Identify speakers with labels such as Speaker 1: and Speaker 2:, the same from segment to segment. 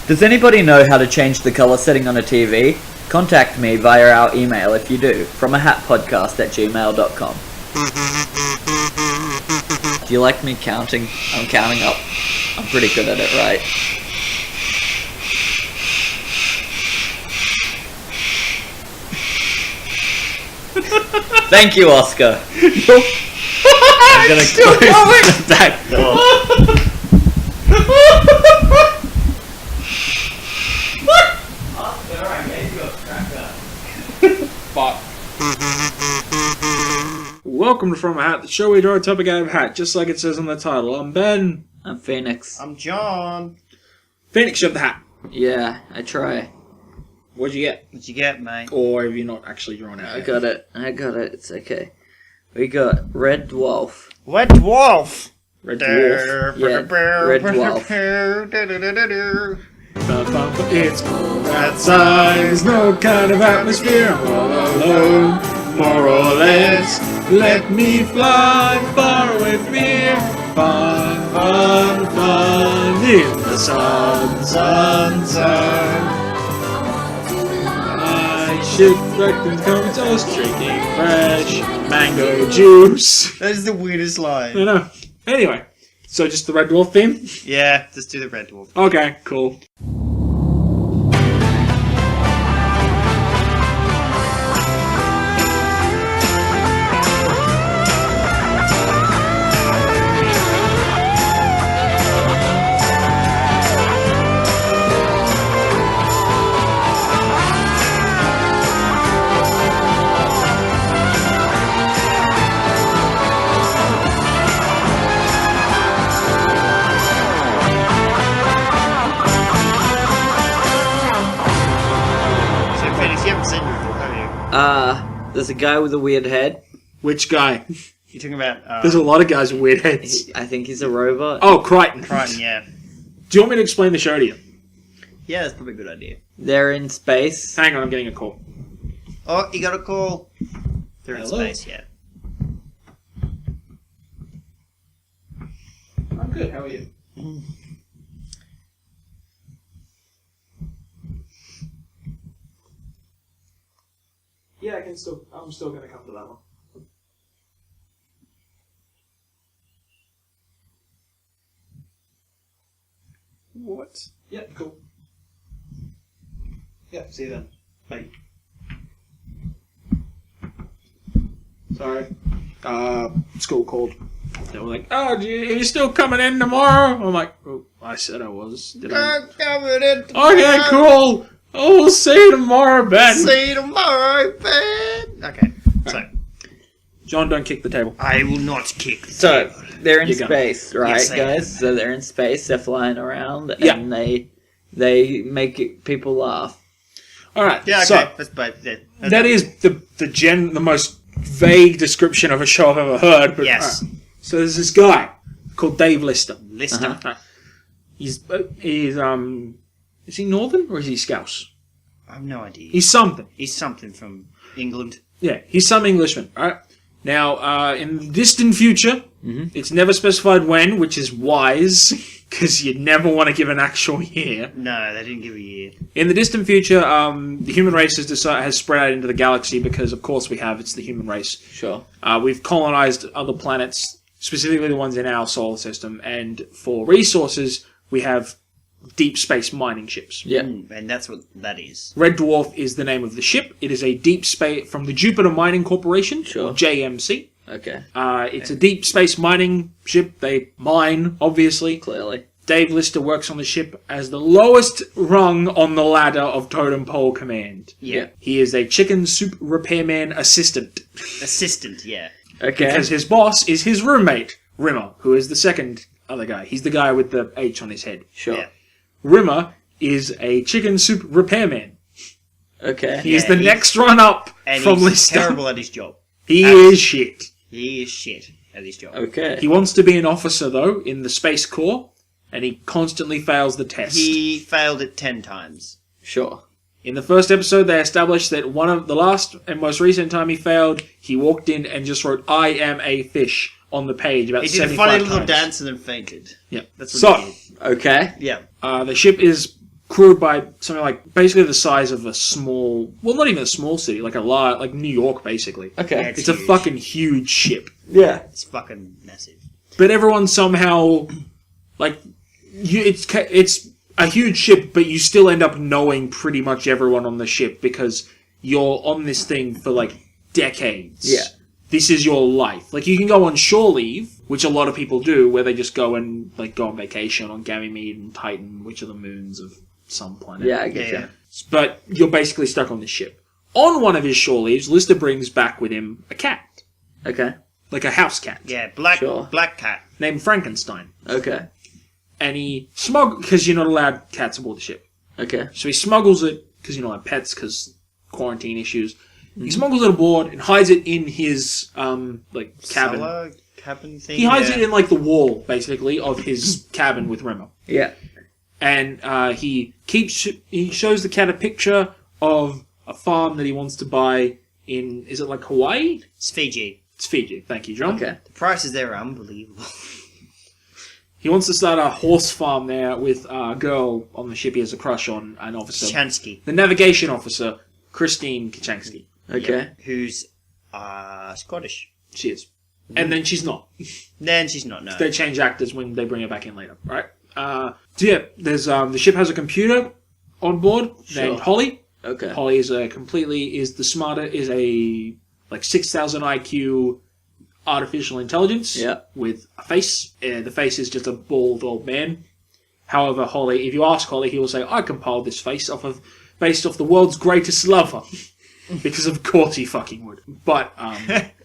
Speaker 1: Does anybody know how to change the colour setting on a TV? Contact me via our email if you do, fromahatpodcast@gmail.com. Do you like me counting? I'm counting up. I'm pretty good at it, right? Thank you, Oscar. I'm gonna close the back door. Oscar, I gave you a cracker.
Speaker 2: Fuck. Welcome to From a Hat, the show we draw a topic out of a hat, just like it says on the title. I'm Ben.
Speaker 1: I'm Phoenix.
Speaker 3: I'm John.
Speaker 2: Phoenix, you have the hat.
Speaker 1: Yeah, I try.
Speaker 2: What'd you get?
Speaker 3: What'd you get, mate?
Speaker 2: Or have you not actually drawn it?
Speaker 1: I got it. It's okay. We got Red Dwarf.
Speaker 3: Red Dwarf.
Speaker 2: Red Dwarf.
Speaker 1: Yeah, Red Dwarf.
Speaker 2: It's cold outside, there's no kind of atmosphere. I'm all alone, more or less. Let me fly far away from here. Fun, fun, fun in the sun, sun, sun. I should like them comatose, drinking fresh mango juice.
Speaker 3: That is the weirdest line.
Speaker 2: I know. Anyway, so just the Red Dwarf theme?
Speaker 3: Yeah, just do the Red Dwarf.
Speaker 2: Okay, cool.
Speaker 1: There's a guy with a weird head.
Speaker 2: Which guy?
Speaker 3: You're talking about...
Speaker 2: There's a lot of guys with weird heads.
Speaker 1: I think he's a robot.
Speaker 2: Oh, Crichton.
Speaker 3: Crichton, yeah.
Speaker 2: Do you want me to explain the show to you?
Speaker 3: Yeah, that's probably a good idea.
Speaker 1: They're in space.
Speaker 2: Hang on, I'm getting a call.
Speaker 3: Oh, you got a call. They're
Speaker 2: Hello?
Speaker 3: in space, yeah.
Speaker 2: I'm good, how are you? Yeah, I'm still gonna come to that one. What? Yeah, cool. Yeah, see you then. Bye. Sorry. School called. They were like, "Oh, are you still coming in tomorrow?" I'm like, "Oh, I said I was. Did I?"
Speaker 3: Coming in tomorrow.
Speaker 2: Okay, cool. Oh, we'll see you tomorrow, Ben.
Speaker 3: See you tomorrow, Ben. Okay, so...
Speaker 2: John, don't kick the table.
Speaker 3: I will not kick the
Speaker 1: So,
Speaker 3: table.
Speaker 1: they're in
Speaker 2: You go.
Speaker 1: space, right,
Speaker 3: Yes, I am.
Speaker 1: guys? So they're in space, they're flying around,
Speaker 2: Yeah.
Speaker 1: and they make people laugh.
Speaker 2: Alright,
Speaker 3: Yeah, okay.
Speaker 2: so
Speaker 3: That's both. Yeah.
Speaker 2: that is the most vague description of a show I've ever heard. But,
Speaker 3: Yes.
Speaker 2: alright. So there's this guy called Dave Lister.
Speaker 3: Lister.
Speaker 1: Uh-huh.
Speaker 2: Is he Northern or is he Scouse?
Speaker 3: I have no idea.
Speaker 2: He's something.
Speaker 3: He's something from England.
Speaker 2: Yeah, he's some Englishman, right? Now, in the distant future, it's never specified when, which is wise, because you never want to give an actual year.
Speaker 3: No, they didn't give a year.
Speaker 2: In the distant future, the human race has spread out into the galaxy because, of course, it's the human race.
Speaker 1: Sure.
Speaker 2: We've colonized other planets, specifically the ones in our solar system, and for resources, we have deep space mining ships.
Speaker 1: Yeah.
Speaker 3: And that's what that is.
Speaker 2: Red Dwarf is the name of the ship. It is a deep space from the Jupiter Mining Corporation,
Speaker 1: Sure.
Speaker 2: or JMC.
Speaker 1: Okay.
Speaker 2: It's a deep space mining ship. They mine, obviously.
Speaker 1: Clearly.
Speaker 2: Dave Lister works on the ship as the lowest rung on the ladder of Totem Pole Command.
Speaker 3: Yeah.
Speaker 2: He is a chicken soup repairman assistant.
Speaker 3: Assistant, yeah.
Speaker 1: Okay.
Speaker 2: Because his boss is his roommate, Rimmer, who is the second other guy. He's the guy with the H on his head.
Speaker 1: Sure.
Speaker 3: Yeah.
Speaker 2: Rimmer is a chicken soup repairman.
Speaker 1: Okay.
Speaker 2: He is
Speaker 3: Yeah,
Speaker 2: the
Speaker 3: he's-
Speaker 2: next run up
Speaker 3: And
Speaker 2: from
Speaker 3: he's
Speaker 2: Lister.
Speaker 3: terrible at his job.
Speaker 2: He is shit.
Speaker 3: He is shit at his job.
Speaker 1: Okay.
Speaker 2: He wants to be an officer, though, in the Space Corps, and he constantly fails the test.
Speaker 3: He failed it 10 times.
Speaker 1: Sure.
Speaker 2: In the first episode, they established that one of the last and most recent time he failed, he walked in and just wrote, "I am a fish," on the page about
Speaker 3: He did
Speaker 2: 75
Speaker 3: a funny little
Speaker 2: times.
Speaker 3: dance and then fainted.
Speaker 2: Yeah.
Speaker 3: That's what
Speaker 2: So,
Speaker 3: he did.
Speaker 1: Okay.
Speaker 3: Yeah.
Speaker 2: the ship is crewed by something like basically the size of a small, well, not even a small city, like a large, like New York, basically.
Speaker 1: Okay.
Speaker 3: Yeah,
Speaker 2: It's a
Speaker 3: huge.
Speaker 2: fucking huge ship.
Speaker 1: Yeah.
Speaker 3: It's fucking massive.
Speaker 2: But everyone somehow, like, it's a huge ship, but you still end up knowing pretty much everyone on the ship because you're on this thing for, like, decades.
Speaker 1: Yeah.
Speaker 2: This is your life. Like, you can go on shore leave, which a lot of people do, where they just go and, like, go on vacation on Ganymede and Titan, which are the moons of some planet.
Speaker 1: Yeah, I get
Speaker 3: Yeah.
Speaker 1: you.
Speaker 2: But you're basically stuck on this ship. On one of his shore leaves, Lister brings back with him a cat.
Speaker 1: Okay.
Speaker 2: Like a house cat.
Speaker 3: Yeah,
Speaker 1: Sure.
Speaker 3: black cat.
Speaker 2: Named Frankenstein.
Speaker 1: Okay.
Speaker 2: And he because you're not allowed cats aboard the ship.
Speaker 1: Okay.
Speaker 2: So he smuggles it, because you're not allowed pets, because quarantine issues. He smuggles it aboard and hides it in his, like, cabin.
Speaker 3: Cellar cabin thing.
Speaker 2: He hides it in, like, the wall, basically, of his cabin with Rimmer.
Speaker 1: Yeah.
Speaker 2: And he shows the cat a picture of a farm that he wants to buy in, is it like Hawaii?
Speaker 3: It's Fiji.
Speaker 2: It's Fiji. Thank you, John.
Speaker 1: Okay.
Speaker 3: The prices there are unbelievable.
Speaker 2: He wants to start a horse farm there with a girl on the ship he has a crush on, an officer.
Speaker 3: Chansky.
Speaker 2: The navigation officer, Christine Kachansky.
Speaker 1: Okay.
Speaker 3: Who's Scottish.
Speaker 2: She is. And then she's not.
Speaker 3: Then she's not, no.
Speaker 2: They change actors when they bring her back in later, right? So yeah, there's the ship has a computer on board named Holly.
Speaker 1: Okay.
Speaker 2: Holly is a like 6,000 IQ artificial intelligence with a face. The face is just a bald old man. However, Holly, if you ask Holly, he will say, "I compiled this face based off the world's greatest lover," because of course he fucking would. But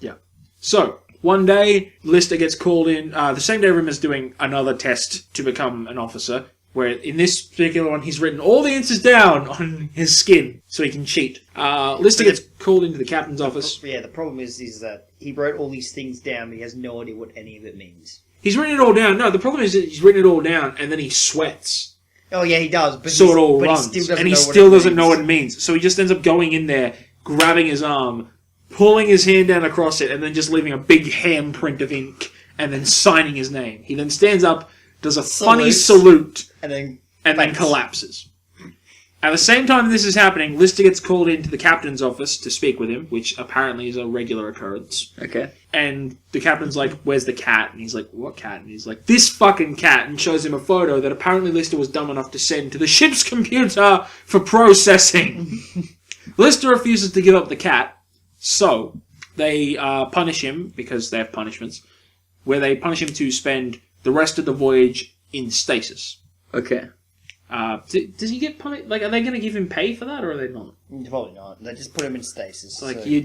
Speaker 2: yeah. So one day, Lister gets called in. The same day, Rimmer's doing another test to become an officer. Where in this particular one, he's written all the answers down on his skin so he can cheat. Lister gets called into the captain's office.
Speaker 3: Yeah, the problem is that he wrote all these things down, but he has no idea what any of it means.
Speaker 2: He's written it all down. No, the problem is that he's written it all down and then he sweats.
Speaker 3: Oh yeah, he does. But
Speaker 2: So it all runs.
Speaker 3: He
Speaker 2: still doesn't know what it means. So he just ends up going in there, grabbing his arm, pulling his hand down across it, and then just leaving a big handprint of ink, and then signing his name. He then stands up, does a funny salute,
Speaker 3: and then
Speaker 2: collapses. At the same time this is happening, Lister gets called into the captain's office to speak with him, which apparently is a regular occurrence.
Speaker 1: Okay.
Speaker 2: And the captain's like, "Where's the cat?" And he's like, "What cat?" And he's like, "This fucking cat," and shows him a photo that apparently Lister was dumb enough to send to the ship's computer for processing. Lister refuses to give up the cat, so they punish him, because they have punishments, where they punish him to spend the rest of the voyage in stasis.
Speaker 1: Okay.
Speaker 2: Does he get punished? Like, are they going to give him pay for that, or are they not?
Speaker 3: Probably not. They just put him in stasis.
Speaker 2: Like,
Speaker 3: so.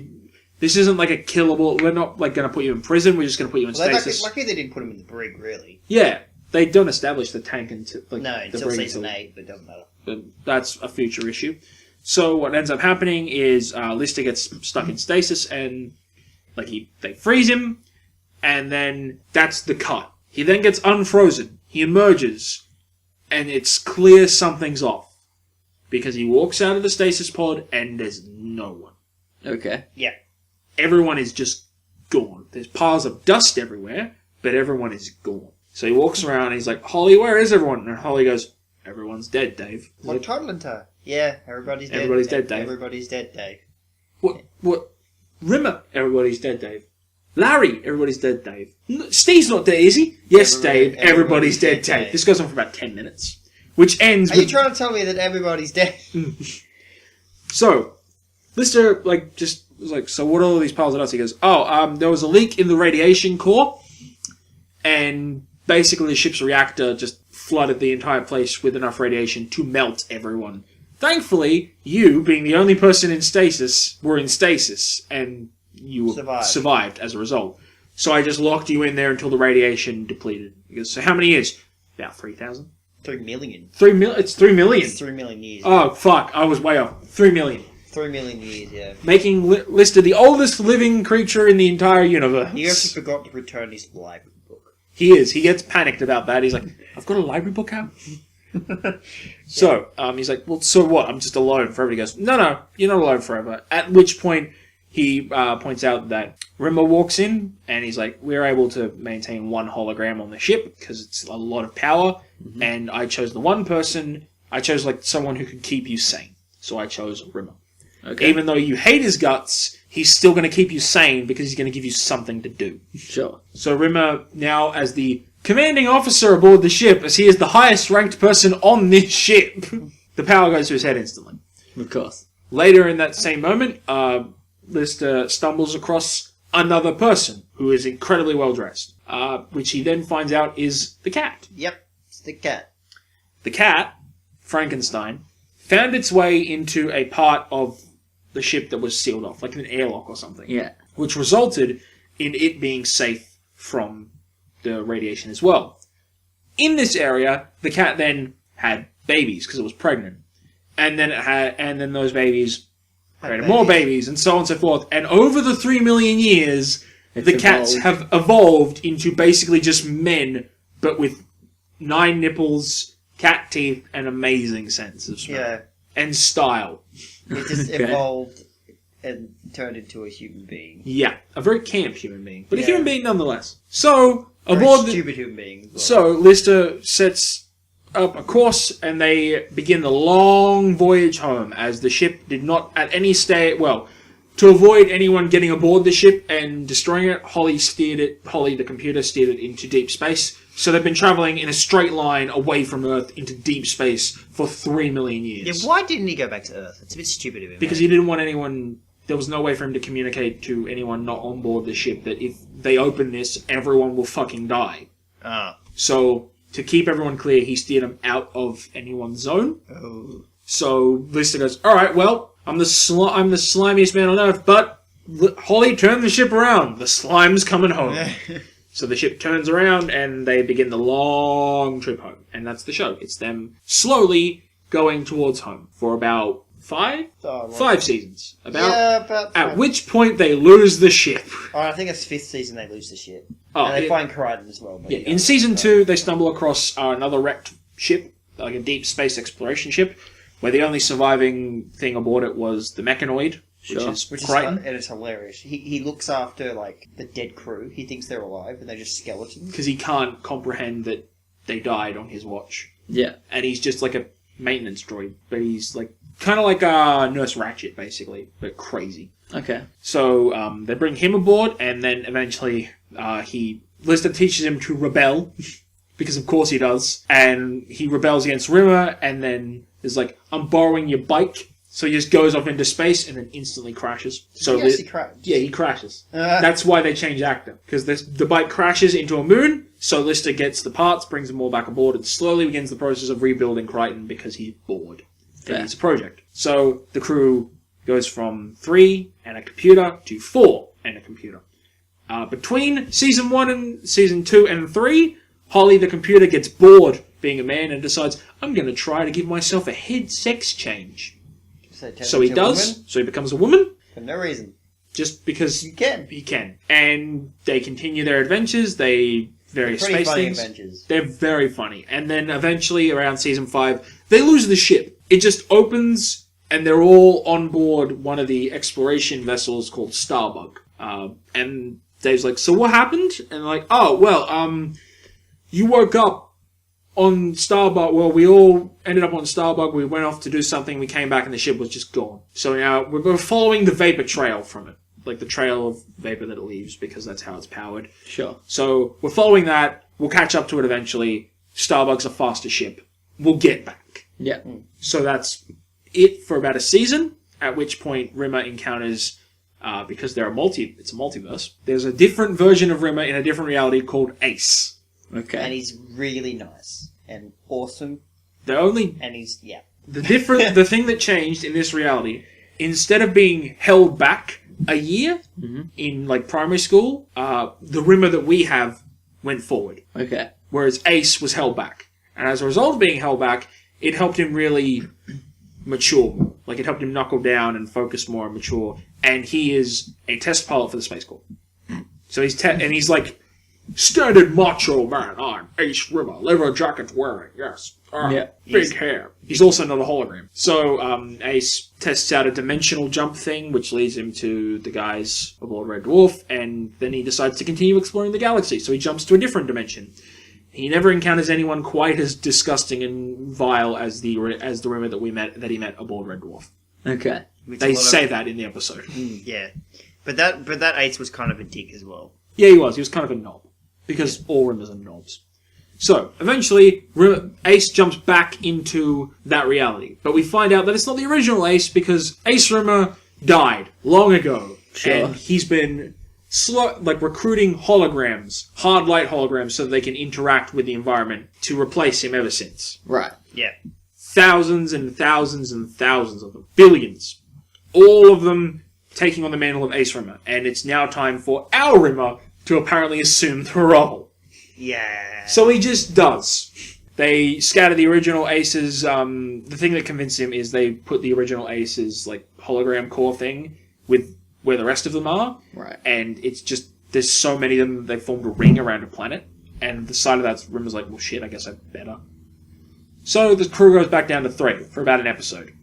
Speaker 2: this isn't like a killable. We're not like going to put you in prison. We're just going to put you in stasis.
Speaker 3: Lucky they didn't put him in the brig, really.
Speaker 2: Yeah, they don't establish the tank until
Speaker 3: Until season 8, but it doesn't matter.
Speaker 2: But that's a future issue. So what ends up happening is Lister gets stuck in stasis, and they freeze him, and then that's the cut. He then gets unfrozen. He emerges. And it's clear something's off. Because he walks out of the stasis pod and there's no one.
Speaker 1: Okay.
Speaker 3: Yeah.
Speaker 2: Everyone is just gone. There's piles of dust everywhere, but everyone is gone. So he walks around and he's like, "Holly, where is everyone?" And Holly goes, "Everyone's dead, Dave." He's
Speaker 3: What
Speaker 2: like,
Speaker 3: toddling to? Yeah, everybody's dead.
Speaker 2: Everybody's dead, Dave.
Speaker 3: Everybody's dead, Dave.
Speaker 2: What? Rimmer, everybody's dead, Dave. Larry, everybody's dead, Dave. Steve's not dead, is he? Yes, Dave, everybody's dead, Dave. This goes on for about 10 minutes. Which ends
Speaker 3: Are you trying to tell me that everybody's dead?
Speaker 2: So, Lister, just was like, "So what are all these piles of dust?" He goes, there was a leak in the radiation core, and basically the ship's reactor just flooded the entire place with enough radiation to melt everyone. Thankfully, you, being the only person in stasis, were in stasis, and you survived as a result. So I just locked you in there until the radiation depleted. He goes, "So how many years?" "About 3,000.
Speaker 3: 3 million.
Speaker 2: It's 3 million.
Speaker 3: It's 3 million years.
Speaker 2: Oh, fuck. I was way off. 3 million.
Speaker 3: 3 million years, yeah.
Speaker 2: Making Lister the oldest living creature in the entire universe.
Speaker 3: You actually forgot to return his library book.
Speaker 2: He is. He gets panicked about that. He's like, "I've got a library book out?" So, he's like, "Well, so what? I'm just alone forever." He goes, No, you're not alone forever. At which point, he points out that Rimmer walks in, and he's like, "We're able to maintain one hologram on the ship, because it's a lot of power, and I chose the one person I chose like someone who could keep you sane. So I chose Rimmer.
Speaker 1: Okay.
Speaker 2: Even though you hate his guts, he's still going to keep you sane because he's going to give you something to do.
Speaker 1: Sure.
Speaker 2: So Rimmer, now as the commanding officer aboard the ship, as he is the highest ranked person on this ship, the power goes to his head instantly.
Speaker 1: Of course.
Speaker 2: Later in that same moment, Lister stumbles across another person who is incredibly well dressed, which he then finds out is the cat.
Speaker 3: Yep, it's the cat.
Speaker 2: The cat, Frankenstein, found its way into a part of the ship that was sealed off, like an airlock or something.
Speaker 1: Yeah.
Speaker 2: Which resulted in it being safe from the radiation as well. In this area, the cat then had babies because it was pregnant, and then those babies created more babies, and so on and so forth. And over the 3 million years, the cats have evolved into basically just men, but with 9 nipples, cat teeth, and amazing sense of smell.
Speaker 3: Yeah.
Speaker 2: And style.
Speaker 3: It just evolved and turned into a human being.
Speaker 2: Yeah, a very camp human being, but a
Speaker 3: Yeah.
Speaker 2: human being nonetheless. So,
Speaker 3: Very
Speaker 2: aboard
Speaker 3: stupid human being as well.
Speaker 2: So, Lister sets up a course, and they begin the long voyage home, as the ship did not at any stage... Well, to avoid anyone getting aboard the ship and destroying it, Holly, the computer, steered it into deep space. So they've been travelling in a straight line away from Earth into deep space for 3 million years.
Speaker 3: Yeah, why didn't he go back to Earth? It's a bit stupid of him.
Speaker 2: Because he didn't want anyone... There was no way for him to communicate to anyone not on board the ship that if they open this, everyone will fucking die.
Speaker 3: Ah.
Speaker 2: So, to keep everyone clear, he steered them out of anyone's zone.
Speaker 3: Oh.
Speaker 2: So, Lister goes, alright, well, I'm the slimiest man on Earth, but Holly, turn the ship around. The slime's coming home. So the ship turns around, and they begin the long trip home. And that's the show. It's them slowly going towards home for about 5 seasons.
Speaker 3: About
Speaker 2: At which point they lose the ship.
Speaker 3: Oh, I think it's 5th season they lose the ship.
Speaker 2: Oh,
Speaker 3: and they find Crichton as well. But
Speaker 2: Yeah, in season 2, they stumble across another wrecked ship, like a deep space exploration ship, where the only surviving thing aboard it was the mechanoid, which is Crichton.
Speaker 3: And it's hilarious. He looks after, like, the dead crew. He thinks they're alive, and they're just skeletons.
Speaker 2: Because he can't comprehend that they died on his watch.
Speaker 1: Yeah.
Speaker 2: And he's just like a maintenance droid, but he's like kind of like Nurse Ratchet, basically, but crazy.
Speaker 1: Okay.
Speaker 2: So they bring him aboard, and then eventually Lister teaches him to rebel, because of course he does, and he rebels against Rimmer, and then is like, I'm borrowing your bike, so he just goes off into space, and then instantly crashes. So
Speaker 3: Yes, he crashed.
Speaker 2: Yeah, he crashes. That's why they change actor, because the bike crashes into a moon, so Lister gets the parts, brings them all back aboard, and slowly begins the process of rebuilding Crichton because he's bored.
Speaker 1: Fair.
Speaker 2: It's a project. So the crew goes from 3 and a computer to 4 and a computer. Between season 1 and season 2 and 3, Holly the computer gets bored being a man and decides, I'm going to try to give myself a head sex change. So he does. So he becomes a woman.
Speaker 3: For no reason.
Speaker 2: Just because
Speaker 3: You can.
Speaker 2: he can. And they continue their adventures. Various
Speaker 3: Pretty
Speaker 2: space
Speaker 3: funny
Speaker 2: things.
Speaker 3: adventures.
Speaker 2: They're very funny. And then eventually, around season 5, they lose the ship. It just opens, and they're all on board one of the exploration vessels called Starbug. And Dave's like, so what happened? And like, oh, well, you woke up on Starbug. Well, we all ended up on Starbug. We went off to do something. We came back, and the ship was just gone. So now we're following the vapor trail from it. Like the trail of vapor that it leaves, because that's how it's powered.
Speaker 1: Sure.
Speaker 2: So we're following that. We'll catch up to it eventually. Starbug's a faster ship. We'll get back.
Speaker 1: Yeah.
Speaker 2: So that's it for about a season, at which point Rimmer encounters, because it's a multiverse, there's a different version of Rimmer in a different reality called Ace.
Speaker 1: Okay.
Speaker 3: And he's really nice. And awesome.
Speaker 2: The thing that changed in this reality, instead of being held back a year in like primary school, the Rimmer that we have went forward.
Speaker 1: Okay.
Speaker 2: Whereas Ace was held back. And as a result of being held back, it helped him really mature. Like, it helped him knuckle down and focus more and mature. And he is a test pilot for the Space Corps. So he's like, standard macho man, I'm Ace Rimmer, leather jacket wearing, yes. Big hair. He's also not a hologram. So Ace tests out a dimensional jump thing, which leads him to the guys aboard Red Dwarf, and then he decides to continue exploring the galaxy. So he jumps to a different dimension. He never encounters anyone quite as disgusting and vile as the Rimmer that he met aboard Red Dwarf.
Speaker 1: Okay.
Speaker 2: They say that in the episode.
Speaker 3: Yeah. But that Ace was kind of a dick as well.
Speaker 2: Yeah, he was. He was kind of a knob. Because all Rimmers are knobs. So, eventually, Ace jumps back into that reality. But we find out that it's not the original Ace because Ace Rimmer died long ago.
Speaker 1: Sure.
Speaker 2: And he's been recruiting holograms, hard light holograms, so they can interact with the environment to replace him ever since.
Speaker 1: Right.
Speaker 3: Yeah.
Speaker 2: Thousands and thousands and thousands of them. Billions. All of them taking on the mantle of Ace Rimmer. And it's now time for our Rimmer to apparently assume the role.
Speaker 3: Yeah.
Speaker 2: So he just does. They scatter the original Ace's, the thing that convinced him is they put the original Ace's, hologram core thing with where the rest of them are.
Speaker 1: Right.
Speaker 2: And it's just, there's so many of them, they formed a ring around a planet. And the side of that Rimmer's like, well shit, I guess I better. So the crew goes back down to 3 for about an episode.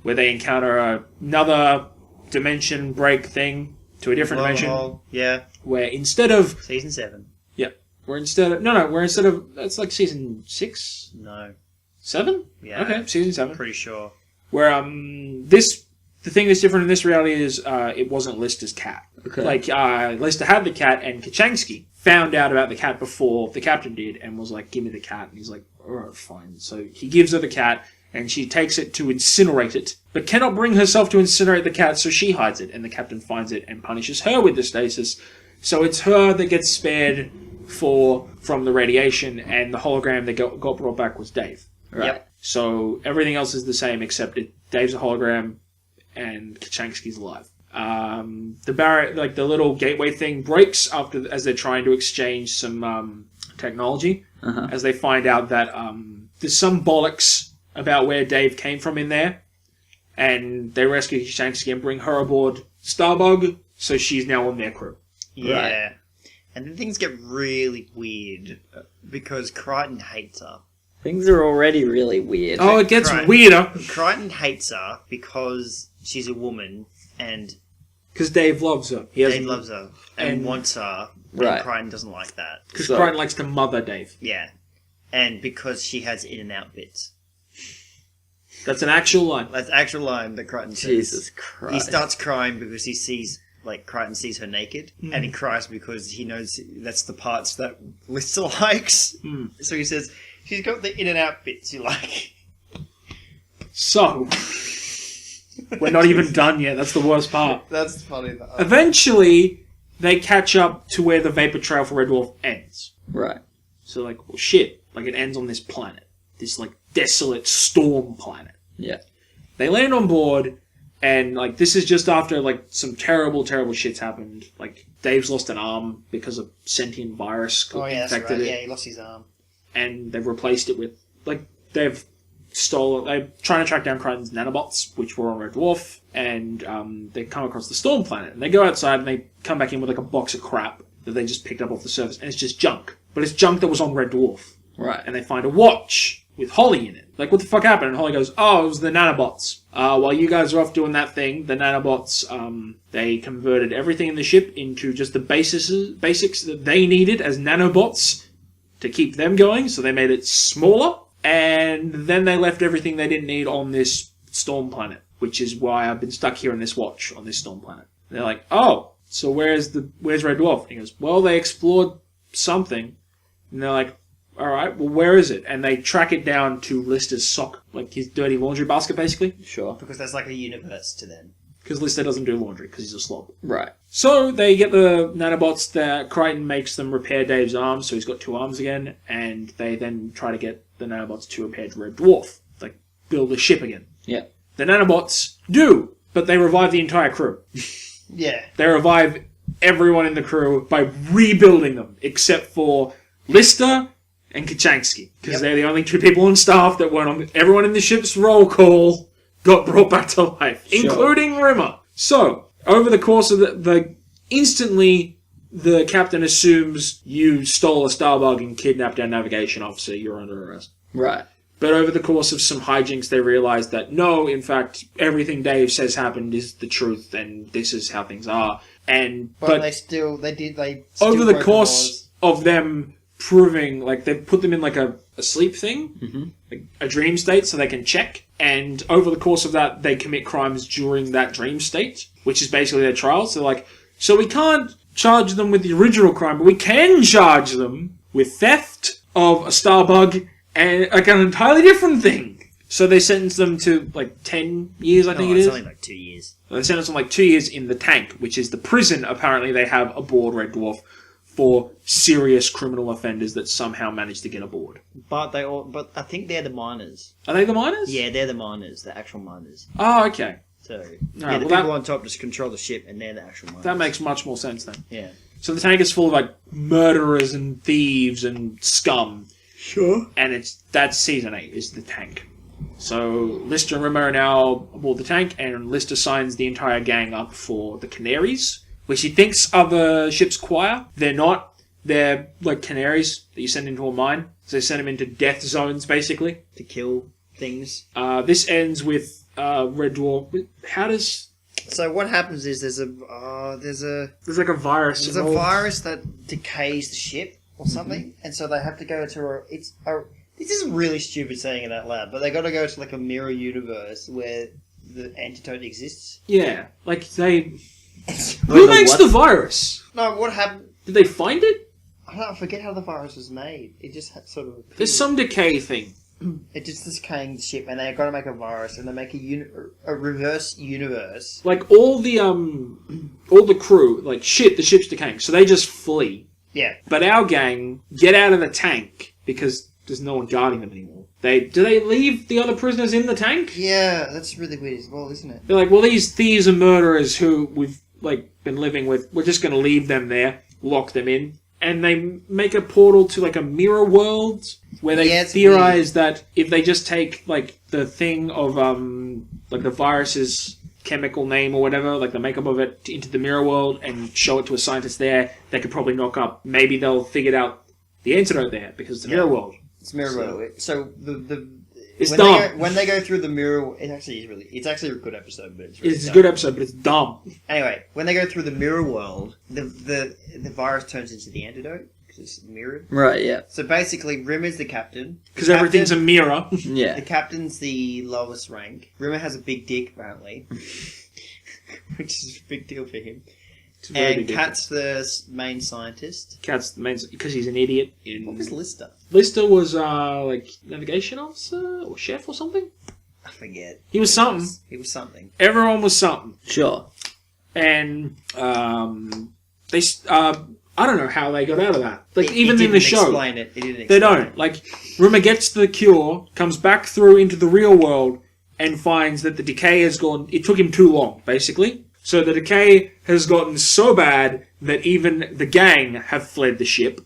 Speaker 2: Where they encounter another dimension break thing to a different dimension.
Speaker 3: Yeah.
Speaker 2: Where instead of...
Speaker 3: Season 7.
Speaker 2: Yeah. We're instead of... That's like season 6?
Speaker 3: No.
Speaker 2: 7?
Speaker 3: Yeah.
Speaker 2: Okay, season 7.
Speaker 3: Pretty sure.
Speaker 2: Where, the thing that's different in this reality is, it wasn't Lister's cat.
Speaker 1: Okay.
Speaker 2: Lister had the cat, and Kachansky found out about the cat before the captain did, and was like, give me the cat. And he's like, alright, fine. So he gives her the cat, and she takes it to incinerate it, but cannot bring herself to incinerate the cat, so she hides it, and the captain finds it and punishes her with the stasis. So it's her that gets spared from the radiation, and the hologram that got brought back was Dave.
Speaker 1: Right.
Speaker 3: Yep.
Speaker 2: So everything else is the same, except Dave's a hologram, and Kachansky's alive. The barrier, the little gateway thing breaks as they're trying to exchange some technology, as they find out that there's some bollocks about where Dave came from in there, and they rescue Kachansky and bring her aboard Starbug, so she's now on their crew.
Speaker 3: Yeah.
Speaker 2: Right.
Speaker 3: And then things get really weird because Crichton hates her.
Speaker 1: Things are already really weird.
Speaker 2: Oh, it gets
Speaker 3: Crichton-
Speaker 2: weirder.
Speaker 3: Crichton hates her because she's a woman and
Speaker 2: Because Dave loves her.
Speaker 3: Dave loves her and
Speaker 2: and-
Speaker 3: wants her.
Speaker 1: Right.
Speaker 3: And Crichton doesn't like that.
Speaker 2: Because
Speaker 1: So-
Speaker 2: Crichton likes to mother Dave.
Speaker 3: Yeah. And because she has in and out bits.
Speaker 2: That's an actual line.
Speaker 3: That's the actual line that Crichton says.
Speaker 1: Jesus
Speaker 3: He
Speaker 1: Christ.
Speaker 3: starts crying because he sees, Crichton sees her naked, and he cries because he knows that's the parts that Lister likes. So he says, she's got the in and out bits you like.
Speaker 2: So, we're not even done yet. That's the worst part.
Speaker 3: That's funny.
Speaker 2: Eventually, they catch up to where the vapor trail for Red Dwarf ends.
Speaker 1: Right.
Speaker 2: So, well, shit. It ends on this planet. This, desolate storm planet.
Speaker 1: Yeah.
Speaker 2: They land on board, and, this is just after, some terrible, terrible shit's happened. Dave's lost an arm because a sentient virus infected it.
Speaker 3: Yeah, he lost his arm.
Speaker 2: And they've replaced it with, they're trying to track down Crichton's nanobots, which were on Red Dwarf, and they come across the storm planet. And they go outside, and they come back in with, a box of crap that they just picked up off the surface, and it's just junk. But it's junk that was on Red Dwarf.
Speaker 1: Right.
Speaker 2: And they find a watch with Holly in it. What the fuck happened? And Holly goes, oh, it was the nanobots. While you guys are off doing that thing, the nanobots, they converted everything in the ship into just the basics that they needed as nanobots to keep them going, so they made it smaller, and then they left everything they didn't need on this storm planet, which is why I've been stuck here in this watch on this storm planet. And they're like, oh, so where's Red Dwarf? And he goes, well, they explored something. And they're like, alright, well, where is it? And they track it down to Lister's sock, his dirty laundry basket, basically.
Speaker 1: Sure.
Speaker 3: Because there's a universe to them.
Speaker 2: Because Lister doesn't do laundry, because he's a slob.
Speaker 1: Right.
Speaker 2: So they get the nanobots that Crichton makes them repair Dave's arms, so he's got 2 arms again, and they then try to get the nanobots to repair Red Dwarf, build a ship again.
Speaker 1: Yeah.
Speaker 2: The nanobots do, but they revive the entire crew.
Speaker 3: Yeah.
Speaker 2: They revive everyone in the crew by rebuilding them, except for Lister and Kachansky, because they're the only 2 people on staff that weren't on. Everyone in the ship's roll call got brought back to life, including Rimmer. So, over the course of instantly, the captain assumes you stole a Starbug and kidnapped our navigation officer, you're under arrest.
Speaker 1: Right.
Speaker 2: But over the course of some hijinks, they realize that no, in fact, everything Dave says happened is the truth, and this is how things are.
Speaker 3: But they still
Speaker 2: over the
Speaker 3: broke
Speaker 2: course
Speaker 3: laws.
Speaker 2: of them proving, like, they've put them in, like, a sleep thing, like a dream state, so they can check. And over the course of that, they commit crimes during that dream state, which is basically their trial. So, like, so we can't charge them with the original crime, but we can charge them with theft of a Starbug and, like, an entirely different thing. So they sentenced them to, like, 10 years, I think it is.
Speaker 3: It's only like 2 years.
Speaker 2: They sentenced them, like, 2 years in the tank, which is the prison, apparently, they have aboard Red Dwarf for serious criminal offenders that somehow managed to get aboard.
Speaker 3: But I think they're the miners.
Speaker 2: Are they the miners?
Speaker 3: Yeah, they're the miners, the actual miners.
Speaker 2: Oh, okay.
Speaker 3: So,
Speaker 2: Right,
Speaker 3: the
Speaker 2: well,
Speaker 3: people on top just control the ship, and they're the actual miners.
Speaker 2: That makes much more sense then.
Speaker 3: Yeah.
Speaker 2: So the tank is full of, like, murderers and thieves and scum.
Speaker 3: Sure.
Speaker 2: And that's season 8, is the tank. So Lister and Rimmer are now aboard the tank, and Lister signs the entire gang up for the Canaries, which he thinks are the ship's choir. They're not. They're like canaries that you send into a mine. So they send them into death zones, basically.
Speaker 3: To kill things.
Speaker 2: This ends with Red Dwarf. How does...
Speaker 3: So what happens is there's
Speaker 2: like a virus.
Speaker 3: There's a virus that decays the ship or something, and so they have to go to this is really stupid saying it out loud, but they got to go to like a mirror universe where the antidote exists.
Speaker 2: Yeah, like they... Who makes the virus?
Speaker 3: No, what happened?
Speaker 2: Did they find it?
Speaker 3: I forget how the virus was made. It just had sort of...
Speaker 2: There's some decay thing.
Speaker 3: It just decaying the ship, and they've got to make a virus, and they make a reverse universe.
Speaker 2: Like all the crew, like shit, the ship's decaying, so they just flee.
Speaker 3: Yeah.
Speaker 2: But our gang get out of the tank because there's no one guarding them anymore. Do they leave the other prisoners in the tank?
Speaker 3: Yeah, that's really weird as well, isn't it?
Speaker 2: They're like, well, these thieves and murderers who we've like been living with, we're just going to leave them there, lock them in. And they make a portal to like a mirror world where they theorize that if they just take like the thing of like the virus's chemical name or whatever, like the makeup of it, into the mirror world and show it to a scientist there, they could probably knock up. Maybe they'll figure out the antidote there because it's a mirror world.
Speaker 3: It's mirror world. So
Speaker 2: it's dumb.
Speaker 3: When they go through the mirror, it's actually a good episode, but
Speaker 2: it's a good episode, but it's dumb.
Speaker 3: Anyway, when they go through the mirror world, the virus turns into the antidote because it's mirrored.
Speaker 1: Right. Yeah.
Speaker 3: So basically, Rimmer's the captain
Speaker 2: because everything's a mirror.
Speaker 1: Yeah.
Speaker 3: The captain's the lowest rank. Rimmer has a big dick apparently, which is a big deal for him. And Kat's the main scientist.
Speaker 2: Kat's the main because he's an idiot.
Speaker 3: What was Lister?
Speaker 2: Lister was like navigation officer or chef or something.
Speaker 3: I forget.
Speaker 2: He was something.
Speaker 3: He was something.
Speaker 2: Everyone was something.
Speaker 1: Sure.
Speaker 2: And they I don't know how they got out of that. Like even in the show,
Speaker 3: Explain it.
Speaker 2: They don't. Like Rimmer gets the cure, comes back through into the real world, and finds that the decay has gone. It took him too long, basically. So the decay has gotten so bad that even the gang have fled the ship.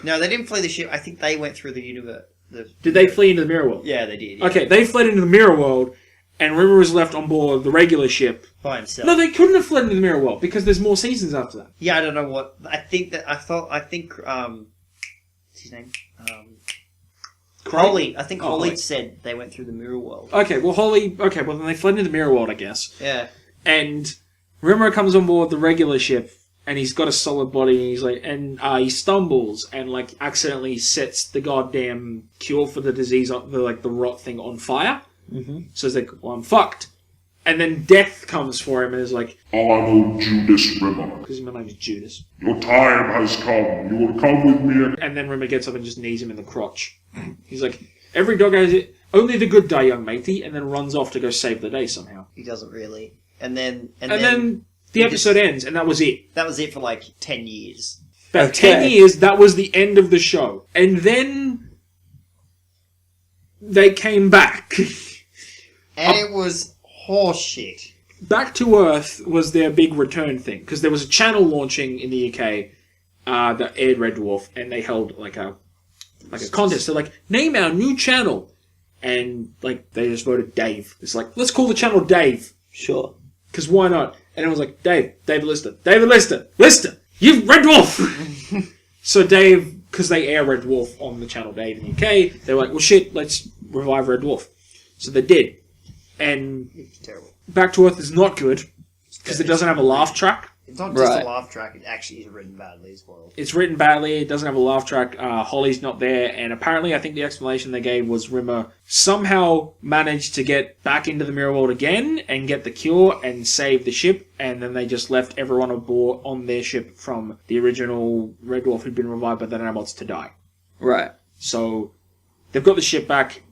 Speaker 3: No, they didn't flee the ship. I think they went through the universe.
Speaker 2: Did they flee into the mirror world?
Speaker 3: Yeah, they did. Yeah.
Speaker 2: Okay, they fled into the mirror world, and Rimmer was left on board the regular ship.
Speaker 3: By himself.
Speaker 2: No, they couldn't have fled into the mirror world, because there's more seasons after that.
Speaker 3: Yeah, I don't know what... I think... what's his name? Holly. I think Holly said they went through the mirror world.
Speaker 2: Okay, well, then they fled into the mirror world, I guess.
Speaker 3: Yeah.
Speaker 2: And Rimmer comes on board the regular ship, and he's got a solid body, and he's like, he stumbles and like accidentally sets the goddamn cure for the disease, the rot thing, on fire. Mm-hmm. So he's like, well, I'm fucked. And then death comes for him and is like,
Speaker 4: I am Judas Rimmer.
Speaker 2: Because my name is Judas.
Speaker 4: Your time has come. You will come with me.
Speaker 2: And then Rimmer gets up and just knees him in the crotch. He's like, every dog has it. Only the good die, young matey. And then runs off to go save the day somehow.
Speaker 3: He doesn't really. And then
Speaker 2: the episode ends, and that was it.
Speaker 3: That was it for like 10 years.
Speaker 2: About 10 years, that was the end of the show. And then they came back.
Speaker 3: And it was horseshit.
Speaker 2: Back to Earth was their big return thing, because there was a channel launching in the UK that aired Red Dwarf, and they held like a contest. They're like, name our new channel. And like they just voted Dave. It's like, let's call the channel Dave.
Speaker 1: Sure.
Speaker 2: Because why not? And everyone's like, David Lister, you Red Dwarf! So Dave, because they air Red Dwarf on the channel Dave in the UK, they were like, well shit, let's revive Red Dwarf. So they did. And
Speaker 3: It's terrible.
Speaker 2: Back to Earth is not good, because it doesn't have a laugh track.
Speaker 3: It's not just
Speaker 1: Right.
Speaker 3: a laugh track, it actually is written badly as well.
Speaker 2: It's written badly, it doesn't have a laugh track, Holly's not there, and apparently I think the explanation they gave was Rimmer somehow managed to get back into the mirror world again and get the cure and save the ship, and then they just left everyone aboard on their ship from the original Red Dwarf who'd been revived by the nanobots to die.
Speaker 1: Right.
Speaker 2: So, they've got the ship back.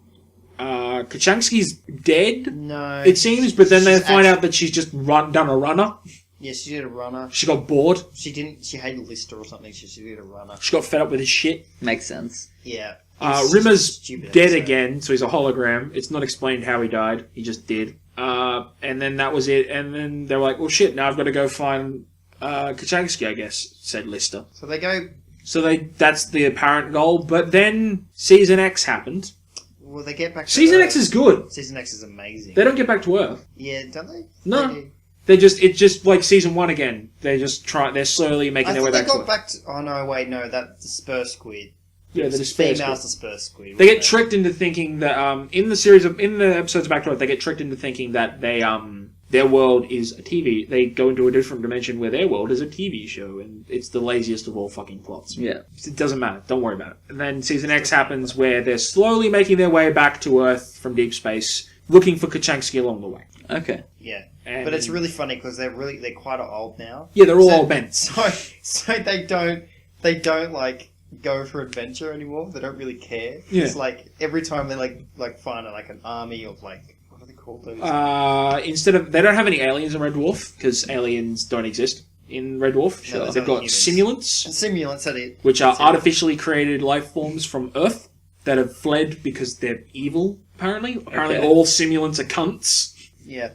Speaker 2: Kachansky's dead,
Speaker 3: No.
Speaker 2: it seems, but then they
Speaker 3: she's
Speaker 2: find
Speaker 3: actually-
Speaker 2: out that she's just done a runner.
Speaker 3: Yeah, she did a runner.
Speaker 2: She got bored.
Speaker 3: She hated Lister or something, so she did a runner.
Speaker 2: She got fed up with his shit.
Speaker 1: Makes sense.
Speaker 3: Yeah. It's
Speaker 2: Rimmer's
Speaker 3: just a stupid
Speaker 2: dead
Speaker 3: episode.
Speaker 2: again, so he's a hologram. It's not explained how he died. He just did. And then that was it. And then they were like, well, shit, now I've got to go find Kachansky, I guess, said Lister.
Speaker 3: So they go...
Speaker 2: So that's the apparent goal. But then Season X happened.
Speaker 3: Well, they get back to
Speaker 2: Season
Speaker 3: Earth.
Speaker 2: X is good.
Speaker 3: Season X is amazing.
Speaker 2: They don't get back to Earth.
Speaker 3: Yeah, don't they?
Speaker 2: No.
Speaker 3: They do.
Speaker 2: It's just like Season 1 again. They're slowly making
Speaker 3: I
Speaker 2: their way
Speaker 3: thought they
Speaker 2: back to
Speaker 3: got
Speaker 2: Earth.
Speaker 3: back to... Oh, no, wait, no, that's the Spur Squid.
Speaker 2: Yeah, the
Speaker 3: It's
Speaker 2: Despair
Speaker 3: females
Speaker 2: Squid.
Speaker 3: the Spur Squid.
Speaker 2: They get
Speaker 3: wasn't it?
Speaker 2: tricked into thinking that in the episodes of Back to Earth, they get tricked into thinking that their world is a TV. They go into a different dimension where their world is a TV show, and it's the laziest of all fucking plots.
Speaker 1: Yeah.
Speaker 2: It doesn't matter. Don't worry about it. And then Season X happens where they're slowly making their way back to Earth from deep space, looking for Kachansky along the way.
Speaker 1: Okay.
Speaker 3: Yeah.
Speaker 2: And
Speaker 3: But it's really funny because they're quite old now.
Speaker 2: Yeah, they're all
Speaker 3: So-
Speaker 2: old men.
Speaker 3: So they don't like go for adventure anymore. They don't really care.
Speaker 2: Yeah.
Speaker 3: It's like every time they like find like an army of like what are they called those?
Speaker 2: They don't have any aliens in Red Dwarf because aliens don't exist in Red Dwarf.
Speaker 3: Sure.
Speaker 2: They've got
Speaker 3: Humans.
Speaker 2: simulants,
Speaker 3: Simulants at it.
Speaker 2: which are
Speaker 3: That's it.
Speaker 2: artificially created life forms from Earth that have fled because they're evil. Apparently,
Speaker 1: Okay.
Speaker 2: all simulants are cunts.
Speaker 3: Yeah.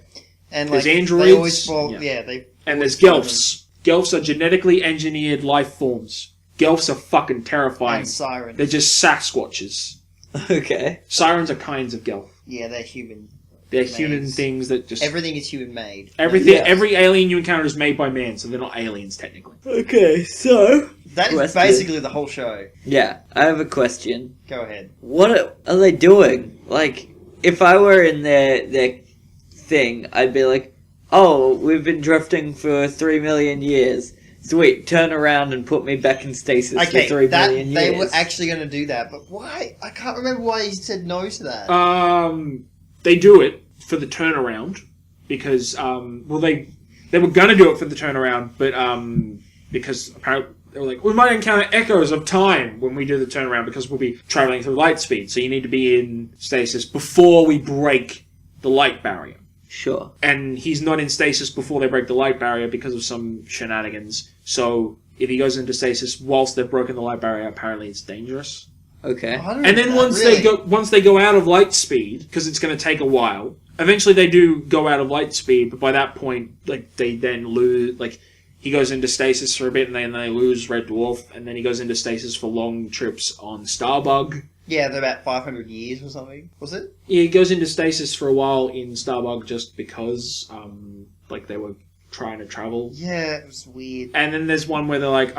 Speaker 3: And
Speaker 2: There's
Speaker 3: like
Speaker 2: androids.
Speaker 3: they always fall.
Speaker 2: Yeah.
Speaker 3: Yeah, they
Speaker 2: And there's
Speaker 3: always
Speaker 2: Gelfs. Gelfs are genetically engineered life forms. Gelfs are fucking
Speaker 3: fall
Speaker 2: terrifying.
Speaker 3: and sirens.
Speaker 2: They're just Sasquatches.
Speaker 1: Okay.
Speaker 2: Sirens are kinds of Gelf.
Speaker 3: Yeah, they're human.
Speaker 2: They're
Speaker 3: Made.
Speaker 2: human things that just...
Speaker 3: Everything is human made.
Speaker 2: Everything,
Speaker 1: Yeah.
Speaker 2: Every alien you encounter is made by man, so they're not aliens technically.
Speaker 1: Okay, so...
Speaker 3: That is
Speaker 1: Question.
Speaker 3: basically the whole show.
Speaker 1: Yeah, I have a question.
Speaker 3: Go ahead.
Speaker 1: What are they doing? Like, if I were in their thing, I'd be like, oh, we've been drifting for 3 million years. Sweet, turn around and put me back in stasis for
Speaker 3: Okay,
Speaker 1: 3 million years.
Speaker 3: they were actually going to do that, but why? I can't remember why he said no to that.
Speaker 2: They do it for the turnaround because, they were gonna do it for the turnaround, but because apparently they were like, we might encounter echoes of time when we do the turnaround because we'll be traveling through light speed, so you need to be in stasis before we break the light barrier.
Speaker 1: Sure.
Speaker 2: And he's not in stasis before they break the light barrier because of some shenanigans. So if he goes into stasis whilst they've broken the light barrier, apparently it's dangerous.
Speaker 1: Okay.
Speaker 3: I don't
Speaker 2: And
Speaker 3: know
Speaker 2: then
Speaker 3: that,
Speaker 2: once they go out of light speed, because it's going to take a while. Eventually, they do go out of light speed, but by that point, like they then lose. Like he goes into stasis for a bit, and then they lose Red Dwarf, and then he goes into stasis for long trips on Starbug.
Speaker 3: Yeah, they're about 500 years or something. Was it?
Speaker 2: Yeah, he goes into stasis for a while in Starbug just because, like they were trying to travel.
Speaker 3: Yeah, it was weird.
Speaker 2: And then there's one where they're like,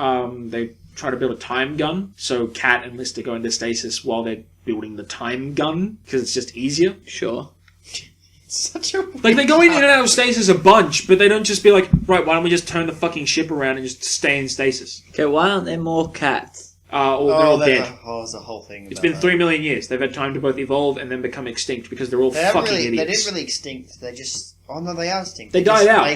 Speaker 2: they try to build a time gun. So Kat and Lister go into stasis while they're building the time gun because it's just easier.
Speaker 1: Sure.
Speaker 3: Such a
Speaker 2: Like they go in and out of stasis a bunch, but they don't just be like, right, why don't we just turn the fucking ship around and just stay in stasis?
Speaker 1: Okay, why aren't there more cats?
Speaker 2: Or they're all dead.
Speaker 3: There's a whole thing.
Speaker 2: It's
Speaker 3: about
Speaker 2: been
Speaker 3: that.
Speaker 2: 3 million years. They've had time to both evolve and then become extinct because they're all
Speaker 3: They haven't
Speaker 2: fucking
Speaker 3: really. They
Speaker 2: idiots.
Speaker 3: didn't really extinct. They just. Oh no, they are extinct.
Speaker 2: They
Speaker 3: just-
Speaker 2: died out.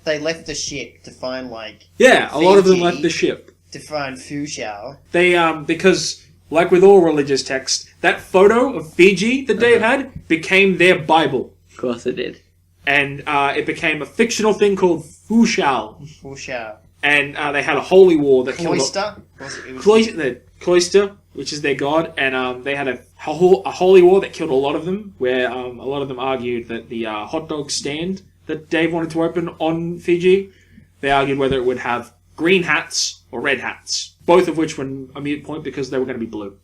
Speaker 3: They left the ship to find
Speaker 2: Yeah, a lot of them
Speaker 3: Fiji.
Speaker 2: left the ship.
Speaker 3: to find Fushao.
Speaker 2: They because like with all religious texts, that photo of Fiji that Dave had became their Bible,
Speaker 1: Of course it did.
Speaker 2: and it became a fictional thing called
Speaker 3: Fushao.
Speaker 2: and they had a holy war that killed
Speaker 3: Cloister. It was
Speaker 2: the cloister, which is their god, and they had a holy war that killed a lot of them, where a lot of them argued that the hot dog stand that Dave wanted to open on Fiji, they argued whether it would have green hats or red hats, both of which were a moot point because they were going to be blue.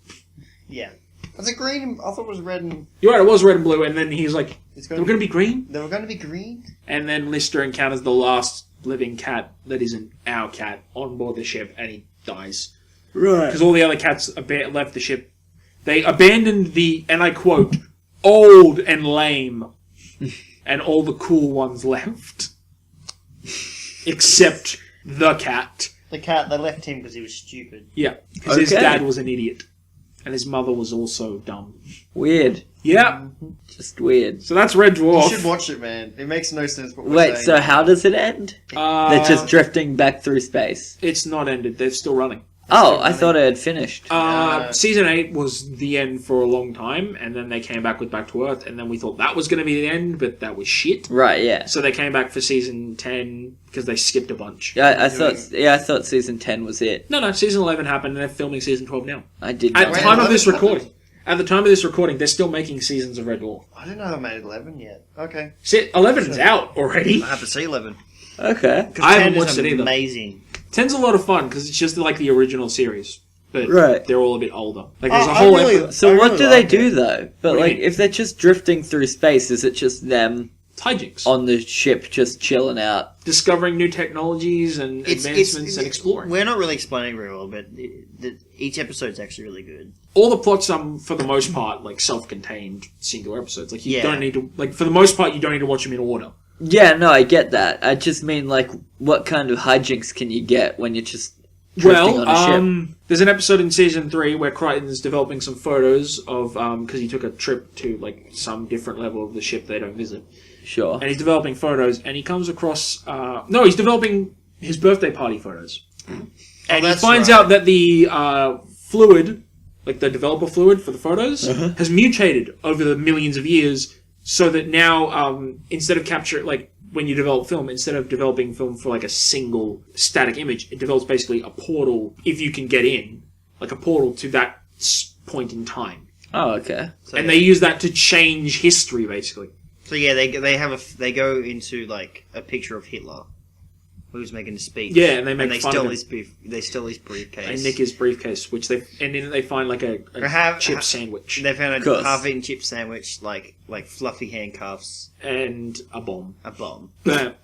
Speaker 3: Yeah. Was it green? I thought it was red and...
Speaker 2: You're right, it was red and blue, and then he's like,
Speaker 3: It's
Speaker 2: they were going to be green?
Speaker 3: They were going to be green?
Speaker 2: And then Lister encounters the last living cat that isn't our cat on board the ship, and he dies.
Speaker 1: Right.
Speaker 2: Because all the other cats left the ship. They abandoned the, and I quote, old and lame, and all the cool ones left. Except the cat.
Speaker 3: The cat, they left him because he was stupid.
Speaker 2: Yeah, because his
Speaker 1: Okay.
Speaker 2: dad was an idiot. And his mother was also dumb.
Speaker 1: Weird.
Speaker 2: Yeah,
Speaker 1: Just weird.
Speaker 2: so that's Red
Speaker 3: You
Speaker 2: Dwarf.
Speaker 3: should watch it, man. It makes no sense what we're
Speaker 1: Wait,
Speaker 3: saying.
Speaker 1: so how does it end? They're just drifting back through space.
Speaker 2: It's not ended. They're still running.
Speaker 1: Oh, I thought it had finished.
Speaker 2: Season 8 was the end for a long time, and then they came back with Back to Earth, and then we thought that was going to be the end, but that was shit.
Speaker 1: Right, yeah.
Speaker 2: So they came back for season 10 because they skipped a bunch.
Speaker 1: Yeah, I thought season 10 was it.
Speaker 2: No, season 11 happened, and they're filming season 12 now.
Speaker 1: I did
Speaker 2: At
Speaker 1: not.
Speaker 2: the time of this recording. At the time of this recording, they're still making seasons of Red Dwarf.
Speaker 3: I didn't know they made 11 yet. Okay.
Speaker 2: See, 11's out already.
Speaker 3: I have to see 11.
Speaker 1: Okay.
Speaker 2: I haven't watched it either.
Speaker 3: Amazing.
Speaker 2: 10's a lot of fun because it's just like the original series. But
Speaker 1: Right.
Speaker 2: they're all a bit older. Like there's a
Speaker 3: I
Speaker 2: whole
Speaker 3: really-
Speaker 2: episode.
Speaker 1: So
Speaker 3: I
Speaker 1: what
Speaker 3: really
Speaker 1: do they
Speaker 3: like
Speaker 1: do
Speaker 3: it.
Speaker 1: though? But
Speaker 2: What do you
Speaker 1: like,
Speaker 2: mean?
Speaker 1: if they're just drifting through space, is it just them
Speaker 2: Hijinks.
Speaker 1: on the ship just chilling out?
Speaker 2: Discovering new technologies and advancements and exploring.
Speaker 3: We're not really explaining very well, but each episode's actually really good.
Speaker 2: All the plots, for the most part, like self-contained singular episodes. Like you
Speaker 3: Yeah.
Speaker 2: don't need to, like for the most part, you don't need to watch them in order.
Speaker 1: Yeah, no, I get that. I just mean like, what kind of hijinks can you get when you're just drifting on a ship?
Speaker 2: There's an episode in season 3 where Crichton's developing some photos of because he took a trip to like some different level of the ship they don't visit,
Speaker 1: Sure.
Speaker 2: and he's developing photos, and he comes across he's developing his birthday party photos, and he
Speaker 3: that's
Speaker 2: finds
Speaker 3: right.
Speaker 2: out that the fluid, like the developer fluid for the photos, has mutated over the millions of years, so that now instead of when you develop film, instead of developing film for like a single static image, it develops basically a portal, if you can get in, like a portal to that point in time.
Speaker 1: Oh, okay.
Speaker 3: So,
Speaker 2: And they use that to change history, basically.
Speaker 3: So yeah, they go into like a picture of Hitler, who's making a speech.
Speaker 2: Yeah, and they make fun
Speaker 3: steal
Speaker 2: of him.
Speaker 3: they steal his briefcase.
Speaker 2: They nick his briefcase, and then they find like a chip sandwich
Speaker 3: They found a
Speaker 1: Course.
Speaker 3: half-eaten chip sandwich, like fluffy handcuffs,
Speaker 2: and a bomb.
Speaker 3: a bomb.
Speaker 2: But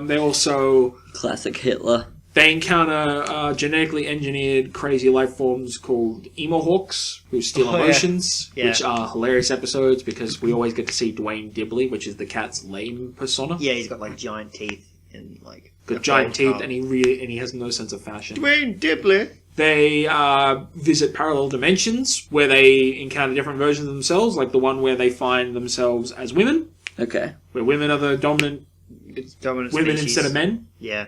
Speaker 2: they also
Speaker 1: Classic Hitler.
Speaker 2: they encounter genetically engineered crazy life forms called Emohawks, who steal
Speaker 3: Oh, yeah.
Speaker 2: emotions,
Speaker 3: Yeah.
Speaker 2: which are hilarious episodes because we always get to see Dwayne Dibley, which is the cat's lame persona.
Speaker 3: Yeah, he's got like giant teeth and like
Speaker 2: Got
Speaker 3: a
Speaker 2: giant
Speaker 3: gold
Speaker 2: teeth,
Speaker 3: cup.
Speaker 2: and he has no sense of fashion.
Speaker 3: Dwayne Dibley.
Speaker 2: They visit parallel dimensions where they encounter different versions of themselves, like the one where they find themselves as women,
Speaker 1: Okay.
Speaker 2: where women are the dominant
Speaker 3: Dominant
Speaker 2: women
Speaker 3: species.
Speaker 2: instead of men.
Speaker 3: Yeah,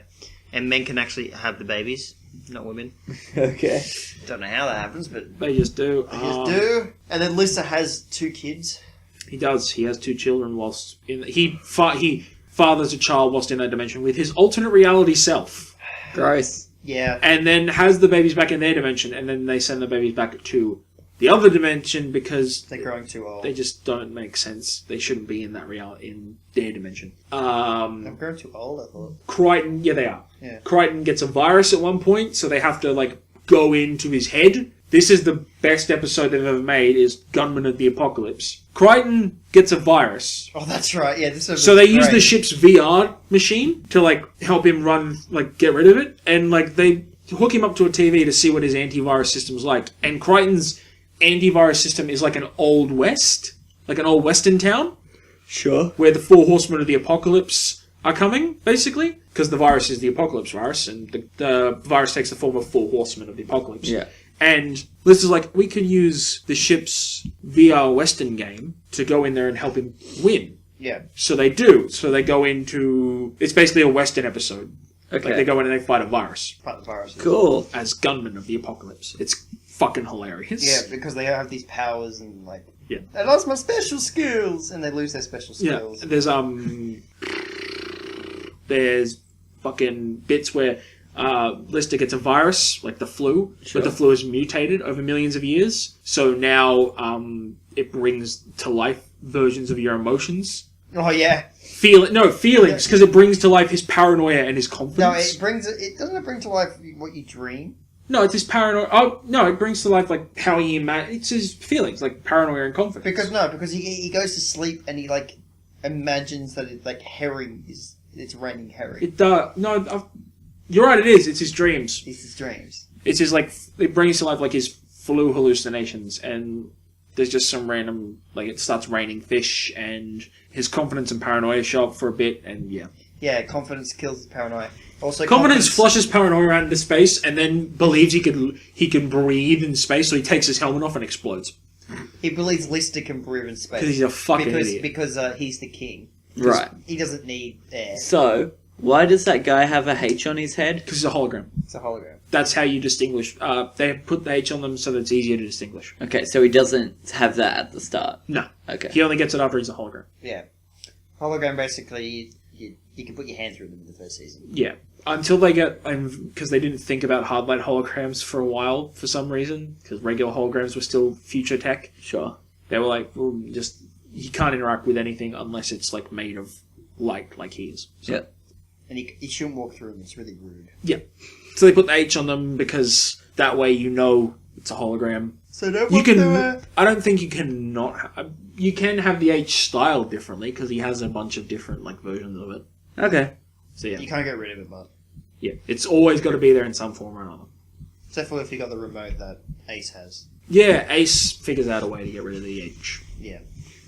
Speaker 3: and men can actually have the babies, not women.
Speaker 1: Okay.
Speaker 3: Don't know how that happens, but
Speaker 2: They just do.
Speaker 3: they just do. And then Lisa has 2 kids.
Speaker 2: He does. He has 2 children whilst he fathers a child whilst in that dimension with his alternate reality self,
Speaker 1: Gross.
Speaker 3: Yeah.
Speaker 2: and then has the babies back in their dimension, and then they send the babies back to the other dimension because
Speaker 3: They're growing too old.
Speaker 2: they just don't make sense. They shouldn't be in that in their dimension.
Speaker 3: They're growing too old, I thought.
Speaker 2: Crichton, yeah, they are.
Speaker 3: Yeah.
Speaker 2: Crichton gets a virus at one point, so they have to like go into his head. This is the best episode they've ever made. Is Gunman of the Apocalypse. Crichton gets a virus,
Speaker 3: Oh, that's right. Yeah, this is
Speaker 2: so they use
Speaker 3: great.
Speaker 2: the ship's VR machine to like help him run, like get rid of it, and like they hook him up to a TV to see what his antivirus system's like. And Crichton's antivirus system is like an old west, like an old western town,
Speaker 1: Sure.
Speaker 2: where the 4 horsemen of the apocalypse are coming, basically, because the virus is the apocalypse virus, and the virus takes the form of 4 horsemen of the apocalypse.
Speaker 1: Yeah.
Speaker 2: And Liz is like, we could use the ship's VR Western game to go in there and help him win.
Speaker 3: Yeah.
Speaker 2: So they do. So they go into... It's basically a Western episode.
Speaker 1: Okay.
Speaker 2: Like they go in and they fight a virus
Speaker 3: Fight the viruses.
Speaker 1: Cool.
Speaker 2: as gunmen of the apocalypse. It's fucking hilarious.
Speaker 3: Yeah, because they have these powers and like...
Speaker 2: Yeah.
Speaker 3: I lost my special skills! And they lose their special
Speaker 2: Yeah.
Speaker 3: skills.
Speaker 2: There's fucking bits where Lister gets a virus, like the flu,
Speaker 1: Sure.
Speaker 2: but the flu is mutated over millions of years. So now it brings to life versions of your emotions.
Speaker 3: Oh, yeah.
Speaker 2: Feelings, because it brings to life his paranoia and his
Speaker 3: No,
Speaker 2: confidence.
Speaker 3: doesn't it bring to life what you dream?
Speaker 2: No, it's his paranoia. Oh, no, it brings to life like how he it's his feelings, like paranoia and confidence.
Speaker 3: Because he goes to sleep and he like imagines that it's like herring it's raining herring.
Speaker 2: It you're right. It is. It's his dreams.
Speaker 3: It's his dreams.
Speaker 2: It's his like it brings to life like his flu hallucinations, and there's just some random like it starts raining fish, and his confidence and paranoia show up for a bit, and yeah.
Speaker 3: Yeah, confidence kills paranoia. Also,
Speaker 2: Confidence flushes paranoia out into space and then believes he can breathe in space, so he takes his helmet off and explodes.
Speaker 3: He believes Lister can breathe in space.
Speaker 2: Because he's a fucking idiot.
Speaker 3: Because he's the king.
Speaker 1: Right.
Speaker 3: He doesn't need air.
Speaker 1: So, why does that guy have a H on his head?
Speaker 2: Because he's a hologram.
Speaker 3: It's a hologram.
Speaker 2: That's how you distinguish. They put the H on them so that it's easier to distinguish.
Speaker 1: Okay, so he doesn't have that at the start.
Speaker 2: No.
Speaker 1: Okay.
Speaker 2: He only gets it after he's a hologram.
Speaker 3: Yeah. Hologram, basically, you can put your hand through them in the first season.
Speaker 2: Yeah. Until they get... Because they didn't think about hardlight holograms for a while, for some reason. Because regular holograms were still future tech.
Speaker 1: Sure.
Speaker 2: They were like, well, just... He can't interact with anything unless it's, like, made of light, like he is. So.
Speaker 1: Yeah.
Speaker 3: And he shouldn't walk through them. It's really rude.
Speaker 2: Yeah. So they put the H on them because that way you know it's a hologram.
Speaker 3: So don't
Speaker 2: You can... I don't think you can not... You can have the H styled differently because he has a bunch of different, like, versions of it.
Speaker 1: Okay.
Speaker 2: So, yeah.
Speaker 3: You can't get rid of it, bud.
Speaker 2: Yeah. It's always got to be there in some form or another.
Speaker 3: Except for if you got the remote that Ace has.
Speaker 2: Yeah, Ace figures out a way to get rid of the H.
Speaker 3: Yeah.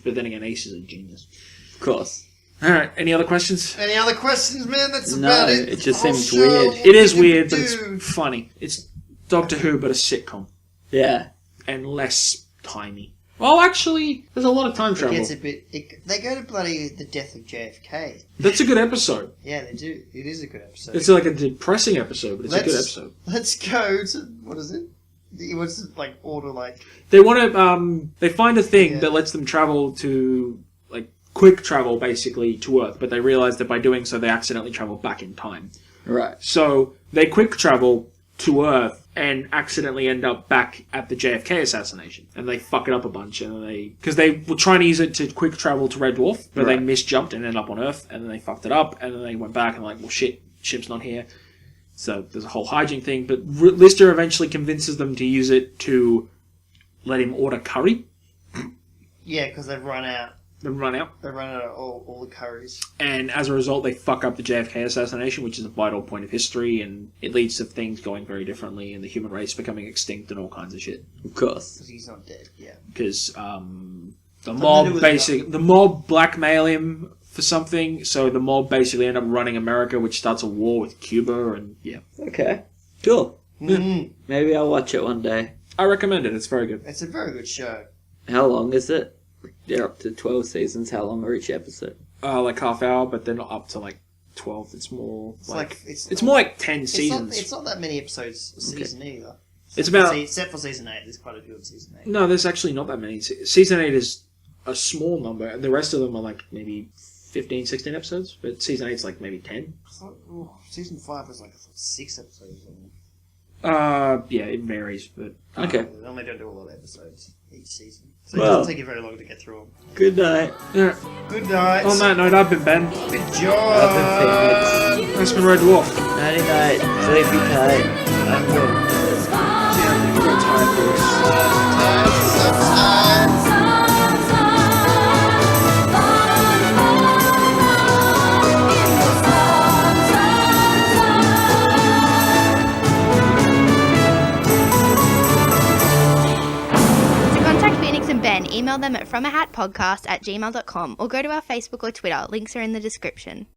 Speaker 2: But then again, Ace is a genius.
Speaker 1: Of course.
Speaker 2: Alright, any other questions?
Speaker 3: Any other questions, man? That's
Speaker 1: No,
Speaker 3: about it.
Speaker 1: it just
Speaker 3: The whole
Speaker 1: seems
Speaker 3: show.
Speaker 1: weird.
Speaker 3: What
Speaker 2: It is
Speaker 3: we can
Speaker 2: weird, but
Speaker 3: do.
Speaker 2: it's funny. It's Doctor Who, but a sitcom.
Speaker 1: Yeah.
Speaker 2: And less timey. Well, actually, there's a lot of time
Speaker 3: It
Speaker 2: travel.
Speaker 3: gets a bit... they go to bloody the death of JFK.
Speaker 2: That's a good episode.
Speaker 3: Yeah, they do. It is a good episode.
Speaker 2: It's like a depressing episode, but it's a good episode.
Speaker 3: Let's go to... What is it? He wants to, like, order, like...
Speaker 2: They want to, they find a thing
Speaker 3: Yeah.
Speaker 2: that lets them travel to, like, quick travel, basically, to Earth, but they realize that by doing so, they accidentally travel back in time.
Speaker 1: Right.
Speaker 2: So, they quick travel to Earth and accidentally end up back at the JFK assassination. And they fuck it up a bunch, and because they were trying to use it to quick travel to Red Dwarf, but they
Speaker 1: Right.
Speaker 2: misjumped and ended up on Earth, and then they fucked it up, and then they went back and like, well shit, ship's not here. So there's a whole hygiene thing, but Lister eventually convinces them to use it to let him order curry,
Speaker 3: Yeah, because they've run out.
Speaker 2: then run out.
Speaker 3: They've run out of all the curries.
Speaker 2: And as a result, they fuck up the JFK assassination, which is a vital point of history, and it leads to things going very differently, and the human race becoming extinct and all kinds of shit.
Speaker 1: Of course.
Speaker 3: Because he's not dead, yeah.
Speaker 2: Because the
Speaker 3: to do
Speaker 2: mob
Speaker 3: with
Speaker 2: the mob blackmail him for something, so the mob basically end up running America, which starts a war with Cuba, and yeah.
Speaker 1: Okay. Cool.
Speaker 3: Mm.
Speaker 1: Maybe I'll watch it one day.
Speaker 2: I recommend it, it's very good.
Speaker 3: It's a very good show.
Speaker 1: How long is it? They're up to 12 seasons. How long are each episode?
Speaker 2: Like half hour, but they're not up to like 12, it's more
Speaker 3: It's like...
Speaker 2: it's more like 10 seasons.
Speaker 3: It's not that many episodes a season either.
Speaker 2: It's about...
Speaker 3: Except for season 8. There's quite a few of season 8.
Speaker 2: No, there's actually not that many. Season 8 is a small number, and the rest of them are like maybe 15, 16 episodes, but season 8's like maybe 10.
Speaker 3: Season 5 was like 6 episodes.
Speaker 2: Yeah, it varies, but...
Speaker 1: Okay.
Speaker 3: They normally don't do a lot of episodes each season. So it
Speaker 1: Well.
Speaker 3: doesn't take you very long to get through them.
Speaker 1: Good night.
Speaker 2: Yeah.
Speaker 3: Good night.
Speaker 2: On that note, I've been Ben.
Speaker 3: Good
Speaker 1: I've
Speaker 3: job.
Speaker 1: been Phoenix.
Speaker 2: That's been Red Dwarf.
Speaker 1: Nighty night. Sleepy tight. I'm good.
Speaker 5: To contact Phoenix and Ben, email them at fromahatpodcast@gmail.com or go to our Facebook or Twitter. Links are in the description.